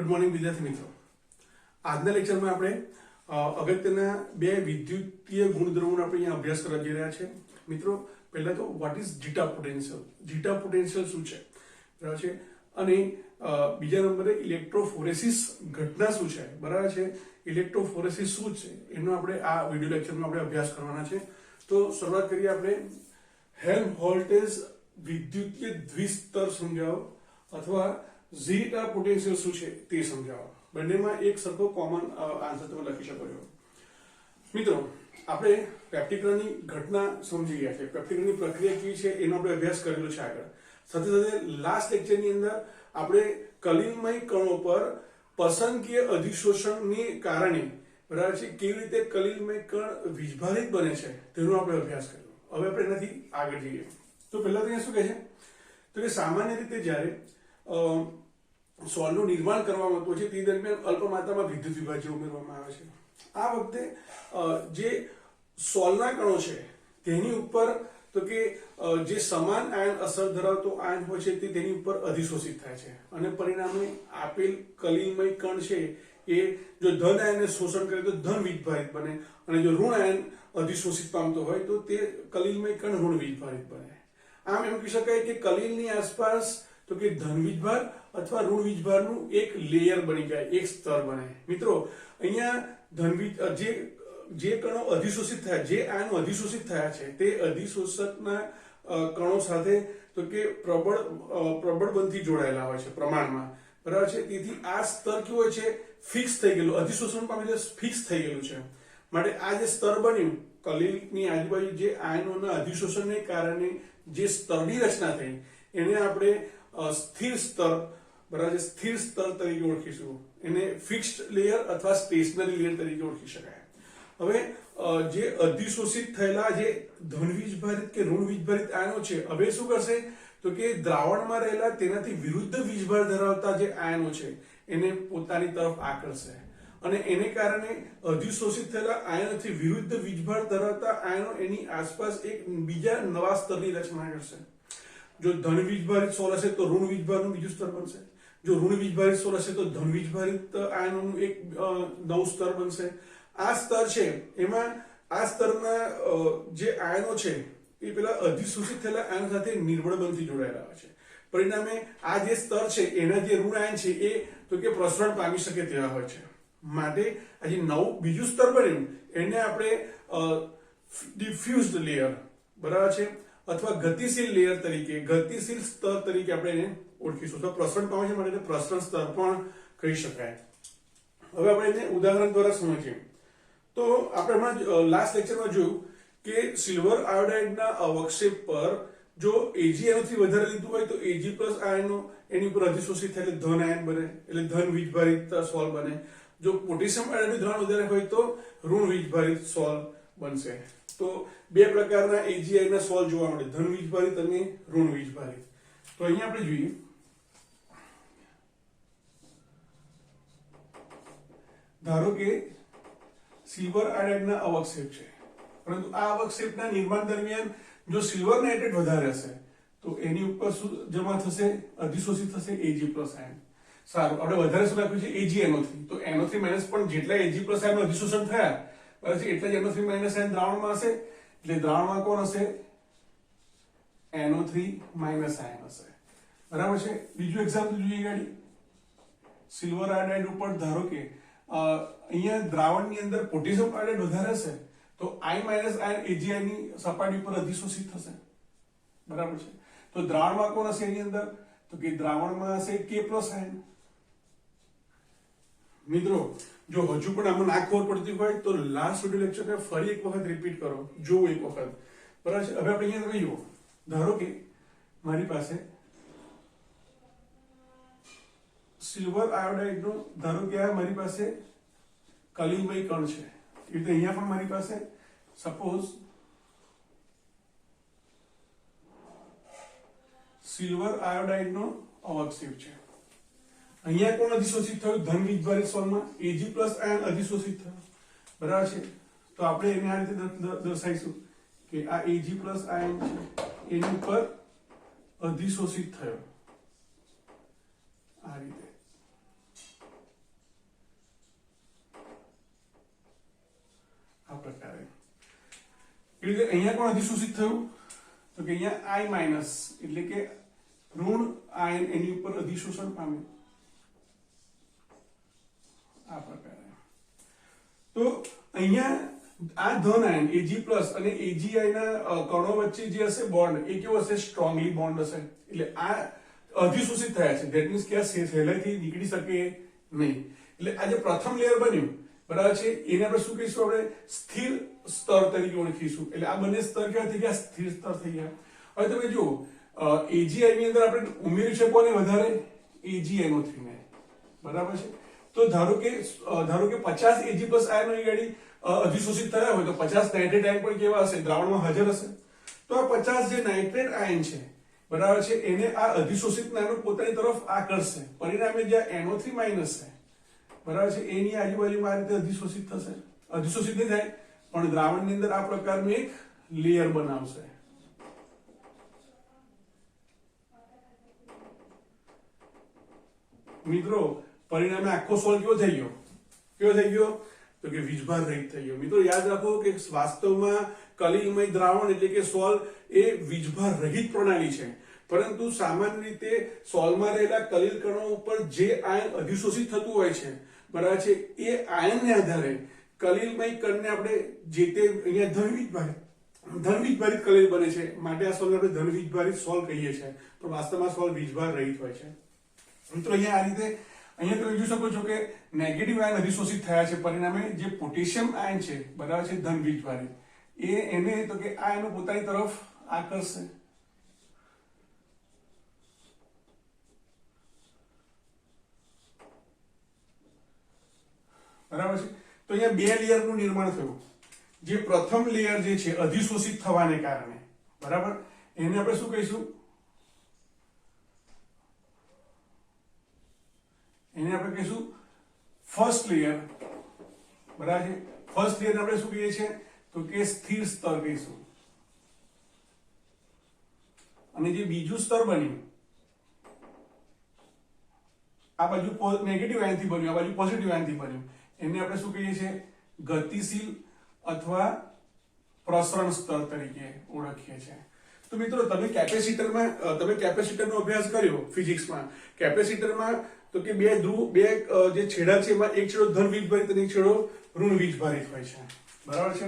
Good morning વિદ્યાર્થી મિત્રો। આજના લેક્ચરમાં આપણે અગત્યના બે વિદ્યુતીય ગુણધર્મોનો આપણે અહીંયા અભ્યાસ કરવા જઈ રહ્યા છે મિત્રો। પહેલા તો વોટ ઇઝ જીટા પોટેન્શિયલ, જીટા પોટેન્શિયલ શું છે બરાબર છે, અને બીજા નંબરે ઇલેક્ટ્રોફોરેસિસ ઘટના શું છે બરાબર છે, ઇલેક્ટ્રોફોરેસિસ શું છે એનો આપણે આ વિડિયો લેક્ચરમાં આપણે અભ્યાસ કરવાના છે। તો શરૂઆત કરીએ આપણે હેલ્મહોલ્ટ્ઝ વિદ્યુતીય દ્વિસ્તર સમજાવો અથવા જીટા પોટેન્શિયલ શું છે તે સમજાવો। બંનેમાં એક સરખો કોમન આન્સર તમે લખી શકો છો મિત્રો। આપણે પેપ્ટિકલની ઘટના સમજી ગયા છે, પેપ્ટિકલની પ્રક્રિયા કેવી છે એનો આપણે અભ્યાસ કરેલો છે આગળ। સાથે સાથે લાસ્ટ લેક્ચરની અંદર આપણે કલિલમય કણો પર પસંદગીય અધિશોષણને કારણે બરાબર છે કેવી રીતે કલિલમય કણ વીજભારિત બને છે તેનો આપણે અભ્યાસ કર્યો। હવે આપણે એનાથી આગળ જઈએ તો પહેલા તો અહીંયા શું કહે છે તો કે સામાન્ય રીતે જ્યારે સોલનું નિર્માણ કરવામાં આવતું છે તે દરમિયાન અલ્પ માત્રામાં વિદ્યુત વિભાજ્ય ઉમેરવામાં આવે છે। આ વખતે જે સોલના કણો છે તેની ઉપર તો કે જે સમાન આયન અસર ધરાવતો આયન હોય છે તે તેની ઉપર અધિશોષિત થાય છે અને પરિણામે આપેલ કલિલમય કણ છે એ જો ધન આયનને શોષણ કરે તો ધન વીજભારિત બને અને જો ઋણ આયન અધિશોષિત પામતો હોય તો તે કલિલમય કણ ઋણ વીજભારિત બને। આમ એમ કહી શકાય કે કલિલની આસપાસ તો કે ધન વીજભાર અથવા ઋણ વીજભારનું એક લેયર બની જાય, એક સ્તર બને। મિત્રો અહીંયા જે કણો અધિશોષિત થયા, જે આયનો અધિશોષિત થયા છે તે અધિશોષકના કણો સાથે તો કે પ્રબળ બંધથી જોડાયેલા હોય છે પ્રમાણમાં બરાબર છે। તેથી આ સ્તર કેવું હોય છે ફિક્સ થઈ ગયેલું, અધિશોષણ પામે એટલે ફિક્સ થઈ ગયેલું છે। માટે આ જે સ્તર બન્યું કલિલની આજુબાજુ જે આયનોના અધિશોષણને કારણે જે સ્તરની રચના થઈ એને આપણે સ્થિર સ્તર બરાબર છે, સ્થિર સ્તર તરીકે ઓળખીશું, એને ફિક્સ્ડ લેયર અથવા સ્ટેશનરી લેયર તરીકે ઓળખી શકાય। હવે જે અધિશોષિત થયેલા જે ધન વીજભારિત કે ઋણ વીજભારિત આયનો છે હવે શું કરશે તો કે દ્રાવણમાં રહેલા તેનાથી વિરુદ્ધ વીજભાર ધરાવતા જે આયનો છે એને પોતાની તરફ આકર્ષે અને એને કારણે અધિશોષિત થયેલા આયનોથી વિરુદ્ધ વીજભાર ધરાવતા આયનો એની આસપાસ એક બીજા નવા સ્તરની રચના કરશે। જો ધન વીજભારિત સોલ હશે તો ઋણ વીજભારનું બીજું સ્તર બનશે, જો ઋણ વીજભારિત સોલ હશે તો ધન વીજભારિત આયનોનું એક નવું સ્તર બનશે। આ સ્તર છે એમાં આ સ્તરના જે આયનો છે એ પેલા અધિશોષિત થયેલા આયનો સાથે નિર્બળ બંધથી જોડાયેલા હોય છે। પરિણામે આ જે સ્તર છે એના જે ઋણ આયન છે એ તો કે પ્રસરણ પામી શકે તેવા હોય છે। માટે આ જે નવું બીજું સ્તર બન્યું એને આપણે ડિફ્યુઝડ લેયર બરાબર છે અથવા ગતિશીલ લેયર તરીકે, ગતિશીલ સ્તર તરીકે આપણે એને ઓળખીશું। તો પ્રસરણ પામે છે માટે પ્રસરણ સ્તર પણ કહી શકાય। હવે આપણે એને ઉદાહરણ દ્વારા સમજીએ તો આપણે હમણાં લાસ્ટ લેક્ચરમાં જોયું કે સિલ્વર આયોડાઇડના અવક્ષેપ પર જો Ag એનોથી વધારે લીધું હોય તો Ag+ આયનો એની ઉપર અધિશોષિત થાય એટલે ધન આયન બને, એટલે ધન વીજભારિત સોલ બને। જો પોટેશિયમ આયોડાઇડનું દ્રાવણ વધારે હોય તો ઋણ વીજભારિત સોલ બનશે। તો બે પ્રકારના AgI ના સોલ જોવા મળે, ધન વીજભારિત અને ઋણ વીજભારિત। તો અહીંયા આપણે જોઈએ ધારો કે સિલ્વર આયોડાઇડના અવક્ષેપ છે, પરંતુ આ અવક્ષેપના નિર્માણ દરમિયાન જો સિલ્વર નાઇટ્રેટ વધારે હશે તો એની ઉપર શું જમા થશે, અધિશોષિત થશે Ag+ આયન। સારું, આપણે વધારે શું રાખ્યું છે AgNO3, તો NO3- પણ જેટલા Ag+ આયનો અધિશોષણ થયા બરાબર છે એટલા જ NO3- આયન દ્રાવણમાં હશે, એટલે દ્રાવણમાં કોણ હશે NO3- આયન હશે બરાબર છે। બીજું એક્ઝામ્પલ જોઈએ ગાડી, સિલ્વર આયોડાઇડ ઉપર ધારો કે અહીંયા દ્રાવણની અંદર પોટેશિયમ આયોડાઇડ વધારે હશે તો I- આયન AgI ની સપાટી પર અધિશોષિત થશે બરાબર છે। તો દ્રાવણમાં કોણ હશે એની અંદર તો કે દ્રાવણમાં હશે K+ આયન। મિત્રો જો હજુ પણ આમાં ના ખબર પડતી હોય તો લાસ્ટ વિડિયો લેક્ચરને ફરી એક વખત રિપીટ કરો, જો એક વખત બરાબર છે। હવે આપણે અહીંયા તમે જુઓ, ધારો કે મારી પાસે સિલ્વર આયોડાઇડનો ધારો કે આ મારી પાસે કલિલમય કણ છે, એ રીતે અહીંયા પણ મારી પાસે સપોઝ સિલ્વર આયોડાઇડનો અવક્ષેપ છે। અહીંયા કોણ અધિશોષિત થયું, ધન વીજભારિત સોલમાં Ag+ આયન અધિશોષિત થયું બરાબર છે। તો આપણે એને આ રીતે દર્શાવીશું કે આ Ag+ આયન છે એની ઉપર અધિશોષિત થયો આ રીતે પ્રકારે. એ રીતે અહીંયા કોણ અધિશોષિત થયું તો કે અહીંયા આઈ માઇનસ એટલે કે ઋણ આયન એની ઉપર અધિશોષણ પામે આ પ્રકારે. તો અહીંયા આ ધન આયન Ag+ અને Agi ના કણો વચ્ચે જે હશે બોન્ડ એ કેવો હશે સ્ટ્રોંગલી બોન્ડ હશે એટલે આ અધિશોષિત થયા છે. ધેટ મીન્સ કે આ સહેલાઈથી નીકળી શકે નહીં. એટલે આ જે પ્રથમ લેયર બન્યું બરાબર છે એને આપણે શું કહીશું આપણે સ્થિર સ્તર તરીકે ઓળખીશું. એટલે આ બંને સ્તર કેવા થઈ ગયા સ્થિર સ્તર થઈ ગયા. હવે તમે જુઓ AgI ની અંદર આપણે ઉમેર્યું છે કોને વધારે AgNO3 ને બરાબર છે. તો ધારો કે 50 Ag+ આયનો ગાડી અધિશોષિત થયા હોય તો 50 નાઇટ્રેટ આયન પણ કેવા હશે દ્રાવણમાં હાજર હશે. તો આ 50 જે નાઇટ્રેટ આયન છે બરાબર છે એને આ અધિશોષિત આયનો પોતાની તરફ આકર્ષશે. પરિણામે જ્યાં NO3- છે બરાબર છે એની આજુબાજુમાં આ રીતે અધિશોષિત થશે. અધિશોષિત નહીં થાય પણ દ્રાવણની અંદર આ પ્રકારનું એક લેયર બનાવશે. મિત્રો પરિણામે આખો સોલ કેવો થઈ ગયો તો કે વીજભાર રહિત થઈ ગયો. મિત્રો યાદ રાખો કે વાસ્તવમાં કલિલમય દ્રાવણ એટલે કે સોલ એ વીજભાર રહિત પ્રણાલી છે. પરંતુ સામાન્ય રીતે સોલમાં રહેલા કલિલ કણો ઉપર જે આયન અધિશોષિત થતું હોય છે બરાબર છે એ આયનને આધારે કલિલમય કણને આપણે જે તે અહીંયા ધનવીજભારિત કલિલ બને છે માટે આ સોલને આપણે ધનવીજભારિત સોલ કહીએ છીએ. પણ વાસ્તવમાં સોલ વીજભાર રહિત હોય છે. મિત્રો અહીંયા આ રીતે અહીંયા તમે જોઈ શકો છો કે નેગેટિવ આયન અધિશોષિત થયા છે. પરિણામે જે પોટેશિયમ આયન છે બરાબર છે ધનવીજભારિત એને તો કે આ આયનો પોતાની તરફ આકર્ષશે. બરાબર છે. તો અહીંયા બે લેયરનું નિર્માણ થયું. જે પ્રથમ લેયર જે છે અધિશોષિત થવાને કારણે બરાબર એને આપણે શું કહીશું ફર્સ્ટ લેયર બરાબર છે. ફર્સ્ટ લેયર આપણે શું કહીએ છીએ તો કે સ્થિર સ્તર કહીશું. અને જે બીજું સ્તર બન્યું આ બાજુ નેગેટિવ આયનથી બન્યું આ બાજુ પોઝિટિવ આયનથી બન્યું એને આપણે શું કહીએ છીએ ગતિશીલ અથવા પ્રસરણ સ્તર તરીકે ઓળખીએ છીએ. તો મિત્રો તમે કેપેસિટરનો અભ્યાસ કર્યો ફિઝિક્સમાં. કેપેસિટરમાં તો કે બે જે છેડા છે એમાં એક છેડો ધન વીજભારિત અને એક છેડો ઋણ વીજભારિત હોય છે બરાબર છે.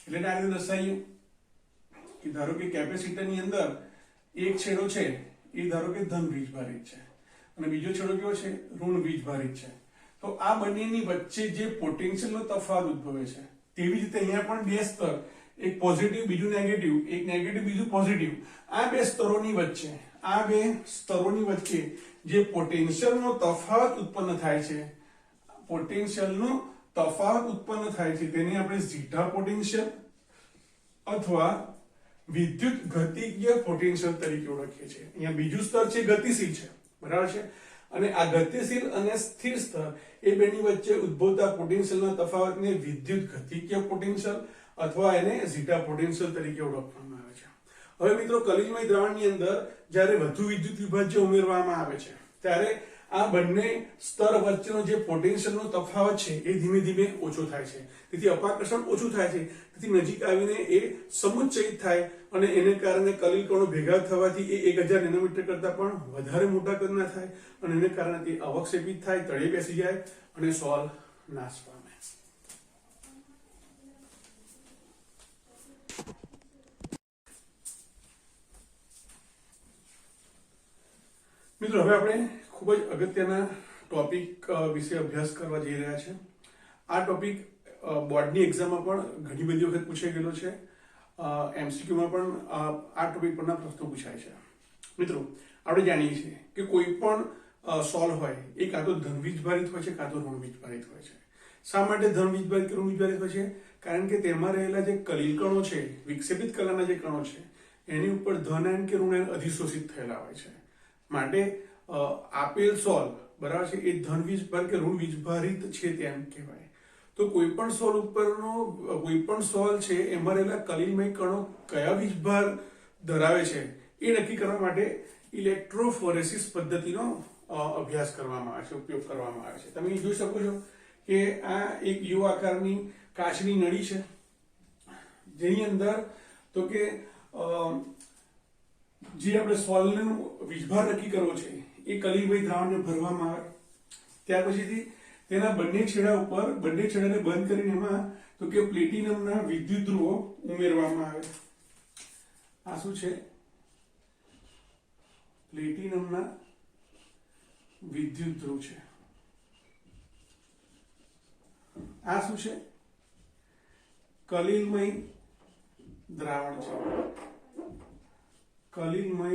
એટલે આ રીતે દર્શાવીએ કે ધારો કે કેપેસિટરની અંદર એક છેડો છે એ ધારો કે ધન વીજભારિત છે અને બીજો છેડો કેવો છે ઋણ વીજભારિત છે. તો આ બંનેની વચ્ચે જે પોટેન્શિયલનો તફાવત ઉદ્ભવે છે તેવી જ રીતે અહીંયા પણ બે સ્તર એક પોઝિટિવ બીજું નેગેટિવ એક નેગેટિવ બીજું પોઝિટિવ આ બે સ્તરોની વચ્ચે જે પોટેન્શિયલનો તફાવત ઉત્પન્ન થાય છે તેને આપણે ઝીટા પોટેન્શિયલ અથવા વિદ્યુત ગતિકીય પોટેન્શિયલ તરીકે ઓળખીએ છીએ. અહીંયા બીજું સ્તર છે ગતિશીલ છે બરાબર છે અને આ ગતિશીલ અને સ્થિર સ્તર એ બેની વચ્ચે ઉદ્ભવતા પોટેન્શિયલના તફાવતને વિદ્યુત ગતિકીય પોટેન્શિયલ અથવા એને ઝીટા પોટેન્શિયલ તરીકે ઓળખવામાં આવે છે. હવે મિત્રો કલિલમય દ્રાવણની અંદર જ્યારે વધુ વિદ્યુત વિભાજ્ય ઉમેરવામાં આવે છે ત્યારે આ બંને સ્તર વચ્ચેનો જે પોટેન્શિયલનો તફાવત છે એ ધીમે ધીમે ઓછો થાય છે. તેથી અપાકર્ષણ ઓછું થાય છે. તેથી નજીક આવીને એ સમુચ્ચયિત થાય અને એને કારણે કલિલ કણો ભેગા થવાથી એ 1000 નેનોમીટર કરતા પણ વધારે મોટા કદના થાય અને એને કારણે તે અવક્ષેપિત થાય, તળિયે બેસી જાય અને સોલ નાશ પામે. મિત્રો હવે આપણે ખૂબ જ અગત્યના ટોપિક વિશે અભ્યાસ કરવા જઈ રહ્યા છે. આ ટોપિક બોર્ડની એક્ઝામમાં પણ ઘણી બધી વખત પૂછાઈ ગયેલો છે. MCQમાં પણ આ ટોપિક પરના પ્રશ્નો પૂછાય છે. મિત્રો આપણે જાણીએ છીએ કે કોઈ પણ સોલ હોય એ કાં તો ધનવીજભારિત હોય છે કાં તો ઋણવીજભારિત હોય છે. શા માટે ધનવીજભારિત કે ઋણવીજભારિત હોય છે? કારણ કે તેમાં રહેલા જે કલિલ કણો છે વિક્ષેપિત કલાના જે કણો છે એની ઉપર ધન આયન કે ઋણ આયન અધિશોષિત થયેલા હોય છે. માટે આપેલ સોલ બરાબર છે એ ધનવીજભારિત કે ઋણવીજભારિત છે તેમ કહેવાય. તો કોઈ પણ સોલ ઉપરનો કોઈ પણ સોલ છે એમાં રહેલા કલિલમય કણો કયા વીજભાર ધરાવે છે એ નક્કી કરવા માટે ઇલેક્ટ્રોફોરેસિસ પદ્ધતિનો અભ્યાસ કરવામાં આવે છે, ઉપયોગ કરવામાં આવે છે. તમે જોઈ શકો છો કે આ એક યુ આકારની કાચની નળી છે જેની અંદર તો કે જે આપણે સોલ્વનું વીજભાર નક્કી કરવો છે એ કલિલમય દ્રાવણને ભરવામાં આવે. ત્યાર પછીથી તેના બંને છેડા ઉપર બંને છેડાને બંધ કરીને એમાં તો કે પ્લેટિનમના વિદ્યુત ધ્રુવો ઉમેરવામાં આવે. આ શું છે? પ્લેટિનમના વિદ્યુત ધ્રુવ છે. આ શું છે? કલિલમય દ્રાવણ છે. કલિલમય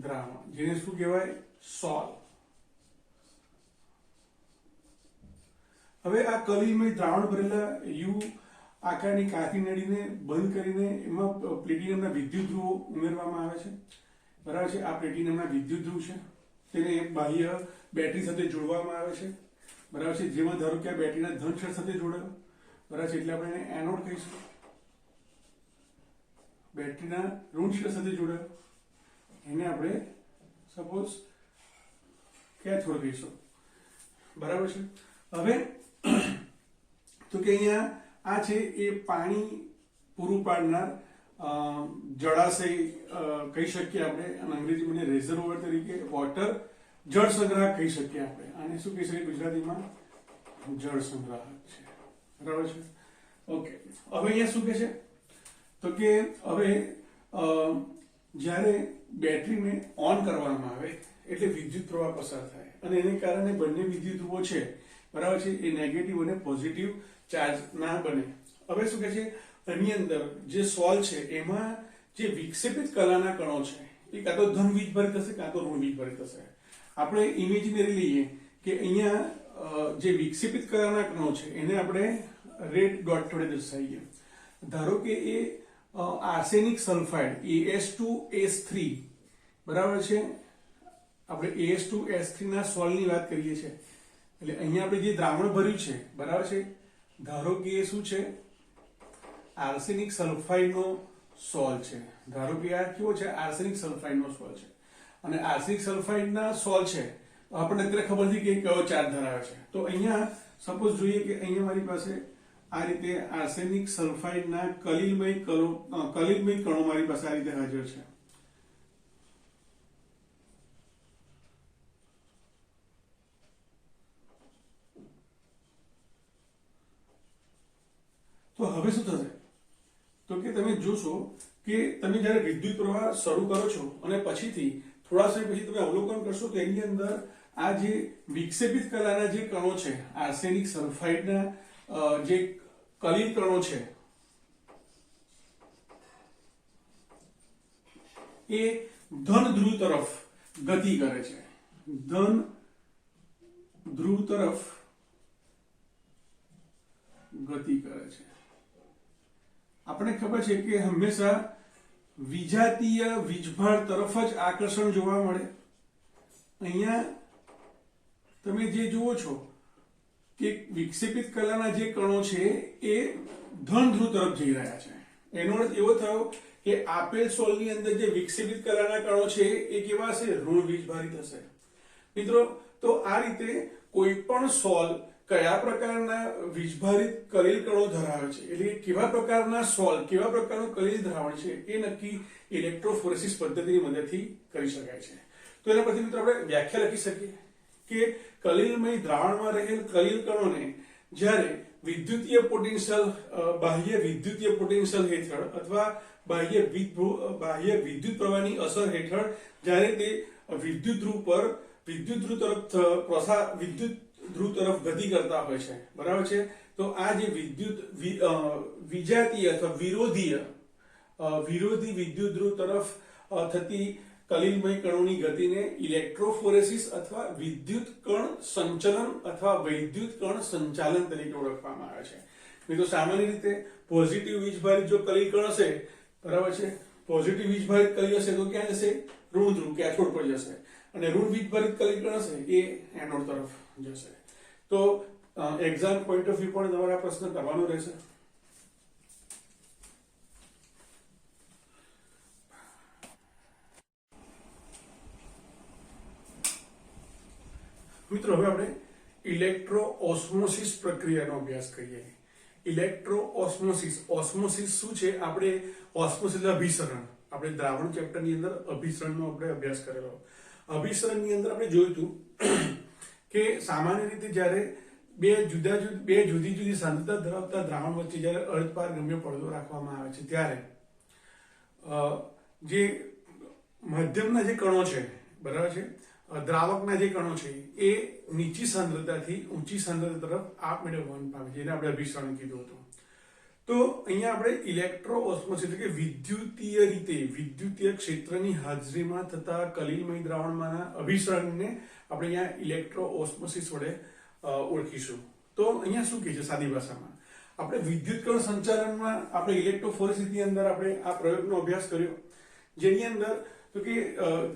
દ્રાવણ, જેને શું કહેવાય? સોલ. હવે આ કલિલમય દ્રાવણ ભરેલા યુ આકારની કાચની નળીને બંધ કરીને એમાં પ્લેટિનમના વિદ્યુત ધ્રુવો ઉમેરવામાં આવે છે. બરાબર છે. આ પ્લેટિનમના વિદ્યુત ધ્રુવ છે. તેને બાહ્ય બેટરી સાથે જોડવામાં આવે છે. બરાબર છે. જેમાં ધારો કે આ બેટરીના ધન છેડ સાથે જોડાયો, બરાબર છે, એટલે આપણે એને એનોડ કહીશું. બેટરીના ઋણ છેડ સાથે જોડાયો એને આપણે સપોઝ કેથોડ કહીશું. બરાબર છે. હવે તો કે અહીંયા આ છે એ પાણી પૂરું પાડનાર જળાશય કહી શકીએ આપણે, અને અંગ્રેજીમાં રેઝર્વોયર તરીકે વોટર જળ સંગ્રાહક કહી શકીએ આપણે. આને શું કહી શકીએ ગુજરાતીમાં? જળ સંગ્રાહક છે. બરાબર છે. ઓકે. હવે અહીંયા શું કહે છે તો કે હવે જ્યારે બેટરીને ઓન કરવામાં આવે એટલે વિદ્યુત પ્રવાહ પસાર થાય અને એને કારણે બંને વિદ્યુત ધ્રુવો છે, બરાબર છે, એ નેગેટિવ અને પોઝિટિવ ચાર્જ ના બને. હવે શું કહે છે? એની અંદર જે સોલ છે એમાં જે વિક્ષેપિત કલાના કણો છે એ કાં તો ધન વીજભારિત થશે કાં તો ઋણ વીજભારિત થશે. આપણે ઇમેજિનરી લઈએ કે અહીંયા જે વિક્ષેપિત કલાના કણો છે એને આપણે રેડ ડોટ વડે દર્શાવીએ. ધારો કે એ આર્સેનિક સલ્ફાઇડ AS2S3, બરાબર છે, આપણે AS2S3 ના સોલની વાત કરીએ છીએ. એટલે અહીંયા આપણે જે દ્રાવણ ભર્યું છે, બરાબર છે, ધારો કે એ શું છે? આર્સેનિક સલ્ફાઇડનો સોલ છે. ધારો કે આ કેવો છે? આર્સેનિક સલ્ફાઇડનો સોલ છે. અને આર્સેનિક સલ્ફાઇડના સોલ છે આપણને અત્યારે ખબર નથી કે કયો ચાર્જ ધરાવે છે. તો અહીંયા સપોઝ જોઈએ કે અહીંયા મારી પાસે આ રીતે આર્સેનિક સલ્ફાઇડના કલિલમય કણો મારી પાસે આ રીતે હાજર છે. તો હવે શું થશે તો કે તમે જોશો કે તમે જ્યારે વિદ્યુત પ્રવાહ શરૂ કરો છો અને પછીથી થોડા સમય પછી તમે અવલોકન કરશો તો એની અંદર આ જે વિક્ષેપિત કલાના જે કણો છે, આર્સેનિક સલ્ફાઇડના જે કલિલ કણો છે એ ધન ધ્રુવ તરફ ગતિ કરે છે. ધન ધ્રુવ તરફ ગતિ કરે છે. આપણે ખબર છે કે હંમેશા વિજાતીય વીજભાર તરફ જ આકર્ષણ જોવા મળે. અહીંયા તમે જે જુઓ છો કે વિક્ષેપિત કલાના જે કણો છે એ ધન ધ્રુવ તરફ જઈ રહ્યા છે. એનો અર્થ એવો થયો કે આપેલ સોલની અંદર જે વિક્ષેપિત કલાના કણો છે એ કેવા હશે? ઋણ વીજભારિત હશે. મિત્રો, તો આ રીતે કોઈ પણ સોલ કયા પ્રકારના વીજભારિત કલિલ કણો ધરાવે છે, એટલે કેવા પ્રકારના સોલ, કેવા પ્રકારનું કલિલ દ્રાવણ છે એ નક્કી ઇલેક્ટ્રોફોરેસિસ પદ્ધતિની મદદથી કરી શકાય છે. તો એના પરથી મિત્રો આપણે વ્યાખ્યા લખી શકીએ કે કલિલમય દ્રાવણમાં રહેલ કલિલ કણોને જ્યારે વિદ્યુતીય પોટેન્શિયલ, બાહ્ય વિદ્યુતીય પોટેન્શિયલ હેઠળ અથવા બાહ્ય વિદ્યુત પ્રવાહની અસર હેઠળ જ્યારે તે વિદ્યુત ધ્રુવ તરફ ગતિ કરતા હોય છે, બરાબર છે, તો આ જે વિજાતીય અથવા વિરોધી વિદ્યુત ધ્રુવ તરફ થતી કલિલમય કણોની ગતિને ઇલેક્ટ્રોફોરેસિસ અથવા વિદ્યુત કણ સંચલન અથવા વૈદ્યુત કણ સંચાલન તરીકે ઓળખવામાં આવે છે. મિત્રો, સામાન્ય રીતે પોઝિટિવ વીજભારિત જો કલિલ કણ હશે, બરાબર છે, પોઝિટિવ વીજભારિત કલિલ હશે તો ક્યાં જશે? ઋણ ધ્રુવ, કેથોડ પર જશે. અને ઋણ વીજભારિત કલિલ કણ હશે એ એનોડ તરફ જશે. તો એક્ઝામ પોઈન્ટ ઓફ વ્યૂ પણ તમારે આ પ્રશ્ન કરવાનો રહેશે. મિત્રો, હવે આપણે ઇલેક્ટ્રો ઓસ્મોસિસ પ્રક્રિયાનો અભ્યાસ કરીએ. Electro osmosis. ઓસ્મોસિસ શું છે? આપણે ઓસ્મોસિસ અભિસરણ, આપણે દ્રાવણ ચેપ્ટરની અંદર અભિસરણનો આપણે અભ્યાસ કરેલો. અભિસરણની અંદર આપણે જોયું હતું કે સામાન્ય રીતે જ્યારે બે જુદી જુદી સાંદ્રતા ધરાવતા દ્રાવણ વચ્ચે જ્યારે અર્ધપારગમ્ય પડદો રાખવામાં આવે છે ત્યારે જે મધ્યમના જે કણો છે, બરાબર છે, દ્રાવકના જે કણો છે એ નીચી સાંદ્રતાથી ઊંચી સાંદ્રતા તરફ આપમેળે વહન પામે છે, જેને આપણે અભિસરણ કીધું હતું. તો અહીંયા આપણે ઇલેક્ટ્રો ઓસ્મોસિસ એટલે કે વિદ્યુતીય રીતે વિદ્યુતીય ક્ષેત્રની હાજરીમાં થતા કલિલમય દ્રાવણમાંના અભિસરણને આપણે અહીંયા ઇલેક્ટ્રો ઓસ્મોસિસ વડે ઓળખીશું. તો અહીંયા શું કહે છે સાદી ભાષામાં? આપણે વિદ્યુત કણ સંચાલનમાં આપણે ઇલેક્ટ્રોફોરેસિસની અંદર આપણે આ પ્રયોગનો અભ્યાસ કર્યો, જેની અંદર તો કે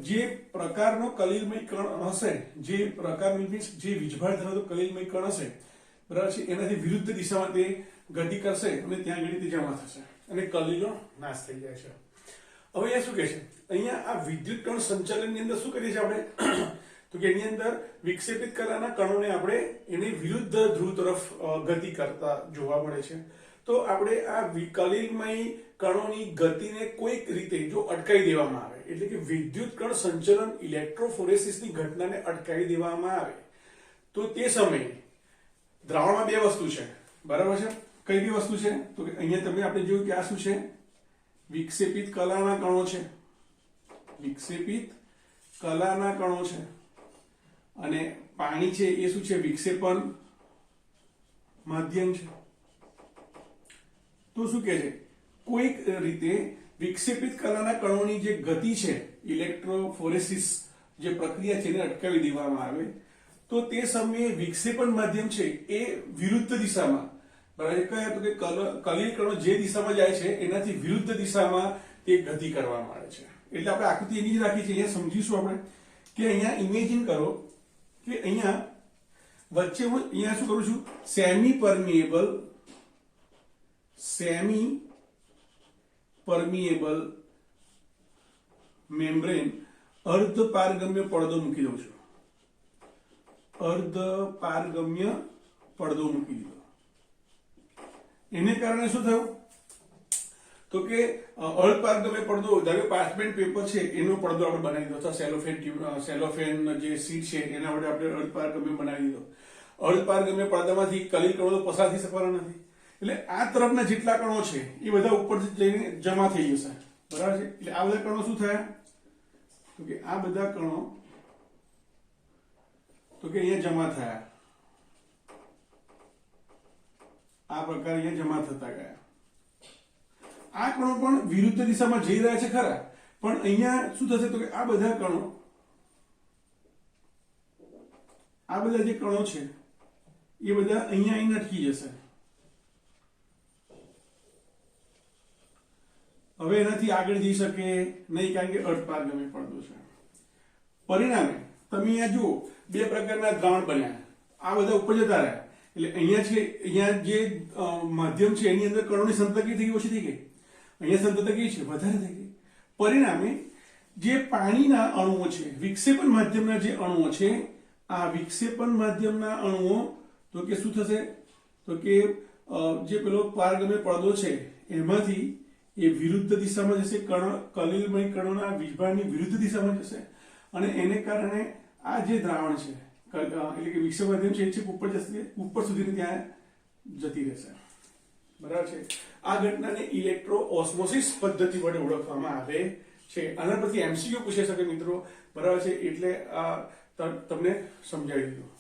જે પ્રકારનો કલિલમય કણ હશે, જે પ્રકારનો મીન્સ જે વીજભાર ધરાવતો કલિલમય કણ હશે, બરાબર છે, એનાથી વિરુદ્ધ દિશામાં તે ગતિ કરશે અને ત્યાં આગળ તે જમા થશે અને કલિલો નાશ થઈ જાય છે. હવે અહીંયા શું કહે છે? અહીંયા આ વિદ્યુત કણ સંચાલનની અંદર શું કરીએ છીએ આપણે? તો કે એની અંદર વિક્ષેપિત કરેલા કણોને આપણે એની વિરુદ્ધ ધ્રુવ તરફ ગતિ કરતા જોવા મળે છે. તો આપણે આ કલિલમય કણોની ગતિને કોઈક રીતે જો અટકાવી દેવામાં આવે, એટલે કે વિદ્યુત કણ સંચલન ઇલેક્ટ્રોફોરેસિસની ઘટનાને અટકાવી દેવામાં આવે, તો તે સમયે દ્રાવણમાં બે વસ્તુ છે, બરાબર છે. કઈ બે વસ્તુ છે? તો કે અહીંયા તમે આપણે જોયું કે આ શું છે? વિક્ષેપિત કલાના કણો છે, વિક્ષેપિત કલાના કણો છે, અને પાણી છે એ શું છે? વિક્ષેપણ માધ્યમ છે. તો શું કહે છે? કોઈક રીતે વિક્ષેપિત કલાના કણોની જે ગતિ છે, ઇલેક્ટ્રોફોરેસિસ જે પ્રક્રિયા છે એને અટકાવી દેવામાં આવે, તો તે સમયે વિક્ષેપણ માધ્યમ છે એ વિરુદ્ધ દિશામાં, બરાબર, કયા તો કે કલિલ કણો જે દિશામાં જાય છે એનાથી વિરુદ્ધ દિશામાં તે ગતિ કરવામાં આવે છે. એટલે આપણે આકૃતિ એની જ રાખી છે, અહીંયા સમજીશું આપણે કે અહીંયા ઇમેજિન કરો કે અહીંયા વચ્ચે હું અહીંયા શું કરું છું? સેમી પરમિએબલ મેમ્બ્રેન અર્ધપારગમ્ય પડદો મૂકી દઉં છું. અર્ધપારગમ્ય પડદો મૂકી દીધો. એને કારણે શું થયું? તો કે અર્ધપારગમ્ય પડદો, ધારો પાર્ચમેન્ટ પેપર છે એનો પડદો આપણે બનાવી દીધો, અથવા સેલોફેન જે શીટ છે એના વડે આપણે અર્ધપારગમ્ય બનાવી દીધો. અર્ધપારગમ્ય પડદામાંથી કલિલ કણો તો પસાર થઈ શકવાના નથી, એટલે આ તરફના જેટલા કણો છે એ બધા ઉપર જઈને જમા થઈ જશે, બરાબર છે. એટલે આ બધા કણો શું થયા? તો કે આ બધા કણો તો કે અહીંયા જમા થયા, આ પ્રકારે અહીંયા જમા થતા ગયા. આ કણો પણ વિરુદ્ધ દિશામાં જઈ રહ્યા છે ખરા, પણ અહીંયા શું થશે? તો કે આ બધા કણો, આ બધા જે કણો છે એ બધા અહીંયા આવીને અટકી જશે. હવે એનાથી આગળ જઈ શકે નહીં, કારણ કે અર્ધપારગમ્ય પડદો છે. પરિણામે તમે અહીંયા જુઓ બે પ્રકારના દ્રાવણ બન્યા, આ બધા ઉપર જતા રહ્યા, એટલે અહીંયા છે, અહીંયા જે માધ્યમ છે એની અંદર કણોની સંતતા કેવી થઈ ગઈ? ઓછી થઈ ગઈ. અહીંયા સંતતા કેવી છે? વધારે થઈ ગઈ. પરિણામે જે પાણીના અણુઓ છે, વિક્ષેપણ માધ્યમના જે અણુઓ છે, આ વિક્ષેપણ માધ્યમના અણુઓ તો કે શું થશે? તો કે જે પેલો પારગમ્ય પડદો છે એમાંથી એ વિરુદ્ધ દિશામાં જશે, કલિલમય કણોના વીજભારની વિરુદ્ધ દિશામાં જશે, અને એને કારણે આ જે દ્રાવણ છે એટલે કે વિક્ષેપ માધ્યમ છે એ છેક ઉપર જશે, ઉપર સુધી ત્યાં જતી રહેશે, બરાબર છે. આ ઘટનાને ઇલેક્ટ્રો ઓસ્મોસિસ પદ્ધતિ વડે ઓળખવામાં આવે છે. આના પરથી MCQ પૂછી શકે મિત્રો, બરાબર છે. એટલે આ તમને સમજાવી દીધું.